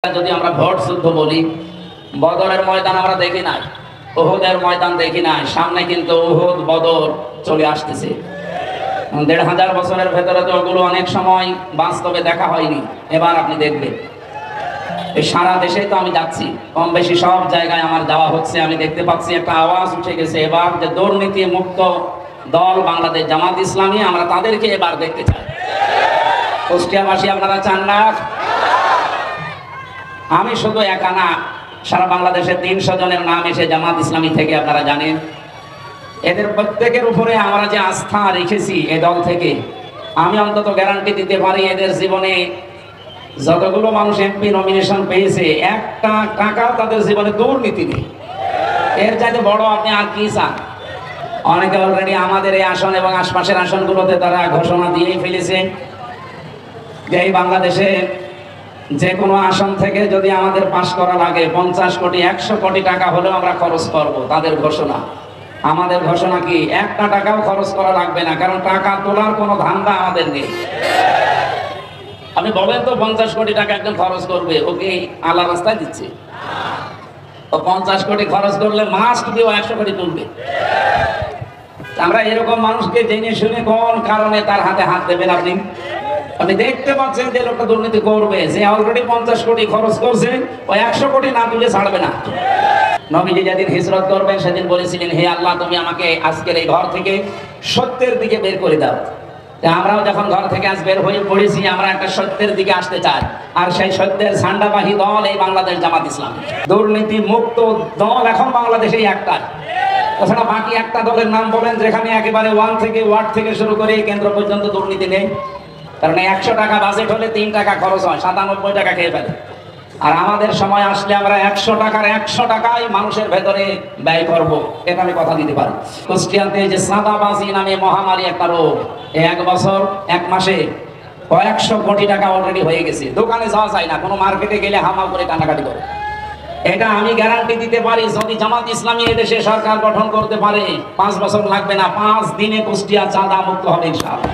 যদি আমরা ভোট যুদ্ধ বলি, বদরের ময়দান আমরা দেখি নাই, উহুদের ময়দান দেখি নাই, সামনে কিন্তু উহুদ বদর চলে আসতেছে। ১৫০০ বছরের ভেতরে তো ওগুলো অনেক সময় বাস্তবে দেখা হয়নি। এবার আপনি দেখবেন এই সারা দেশে তো আমি যাচ্ছি, কম বেশি সব জায়গায় আমার যাওয়া হচ্ছে, আমি দেখতে পাচ্ছি একটা আওয়াজ উঠে গেছে এবার যে দুর্নীতি মুক্ত দল বাংলাদেশ জামাত ইসলামী, আমরা তাদেরকে এবার দেখতে চাই। কুষ্টিয়াবাসী আপনারা চান না? আমি শুধু একা না, সারা বাংলাদেশের ৩০০ জনের নাম এসে জামাত ইসলামী থেকে আপনারা জানেন। এদের প্রত্যেকের উপরে আমরা যে আস্থা রেখেছি এ দল থেকে, আমি অন্তত গ্যারান্টি দিতে পারি এদের জীবনে যতগুলো মানুষ এমপি নমিনেশন পেয়েছে, একটা টাকাও তাদের জীবনে দুর্নীতি নেই। এর চাইতে বড় আপনি আর কি চান? অনেকে অলরেডি আমাদের এই আসন এবং আশপাশের আসনগুলোতে তারা ঘোষণা দিয়েই ফেলেছে যে এই বাংলাদেশে যে কোনো আসন থেকে যদি আমাদের পাশ করা লাগে 50 কোটি 100 কোটি টাকা হলেও আমরা খরচ করব। তাদের ঘোষণা। আমাদের ঘোষণা কি? একটা টাকাও খরচ করা লাগবে না, কারণ টাকা তোলার কোনো ধান্দা আমাদের নেই। আপনি বলেন তো 50 কোটি টাকা একজন খরচ করবে, ওকে আল্লাহ রাস্তায় দিচ্ছে? ও 50 কোটি খরচ করলে মাস্ট দিয়েও 100 কোটি তুলবে। আমরা এরকম মানুষকে জেনে শুনে কোন কারণে তার হাতে হাত দেবেন? আপনি দেখতে পাচ্ছেন যে লোকটা দুর্নীতি করবে, যে অলরেডি 50 কোটি খরচ করছে, ওই 100 কোটি না তুলে ছাড়বে না। নবীজি যেদিন হিজরত করবেন সেদিন বলেছিলেন, হে আল্লাহ তুমি আমাকে আজকের এই ঘর থেকে সত্যের দিকে বের করে দাও। আমরাও যখন ঘর থেকে আজ বের হয়ে পড়েছি, আমরা একটা সত্যের দিকে আসতে চাই, আর সেই সত্যের ঝান্ডাবাহী দল এই বাংলাদেশ জামাত ইসলামী। দুর্নীতি মুক্ত দল এখন বাংলাদেশে একটাই। তাছাড়া বাকি একটা দলের নাম বলেন যেখানে একেবারে ওয়ার্ড থেকে শুরু করে কেন্দ্র পর্যন্ত দুর্নীতি নেই। কারণ 100 টাকা বাজেট হলে 3 টাকা খরচ হয়, 97 টাকা খেয়ে ফেলে। আর আমাদের সময় আসলে আমরা 100 টাকার 100 টাকাই মানুষের ভেতরে ব্যয় করব, এটা আমি কথা দিতে পারি। কুষ্টিয়াতে যে সাদাবাজি নামে মহামারী একটা রোগ, 1 বছর 1 মাসে কয়েকশো কোটি টাকা অলরেডি হয়ে গেছে। দোকানে যাওয়া যায় না, কোনো মার্কেটে গেলে হামাল করে কান্নাকাটি করে। এটা আমি গ্যারান্টি দিতে পারি, যদি জামাত ইসলামী এদেশে সরকার গঠন করতে পারে 5 বছর লাগবে না, 5 দিনে কুষ্টিয়া চাঁদা মুক্ত হবে ইনশাআল্লাহ।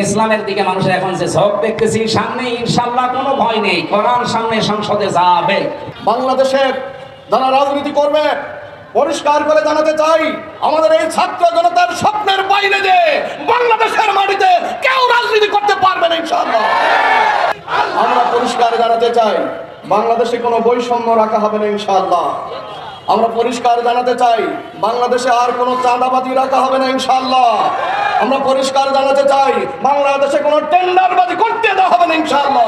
ইসলামের দিকে মানুষের এখন যে ঝোঁক দেখতেছি, সামনে ইনশাআল্লাহ কোনো ভয় নেই, কোরআন সামনে সংসদে যাবে। বাংলাদেশের যারা রাজনীতি করবে পরিষ্কার করে জানাতে চাই, আমাদের এই ছাত্র জনতার স্বপ্নের বাইরে যে বাংলাদেশের মাটিতে কেউ রাজনীতি করতে পারবে না ইনশাআল্লাহ। আমরা পরিষ্কার জানাতে চাই, বাংলাদেশে কোনো বৈষম্য রাখা হবে না ইনশাআল্লাহ। আমরা পরিষ্কার জানাতে চাই, বাংলাদেশে আর কোনো চাঁদাবাজি রাখা হবে না ইনশাআল্লাহ। আমরা পরিষ্কার জানাতে চাই, বাংলাদেশে কোনো টেন্ডারবাজি করতে দেওয়া হবে না ইনশাআল্লাহ।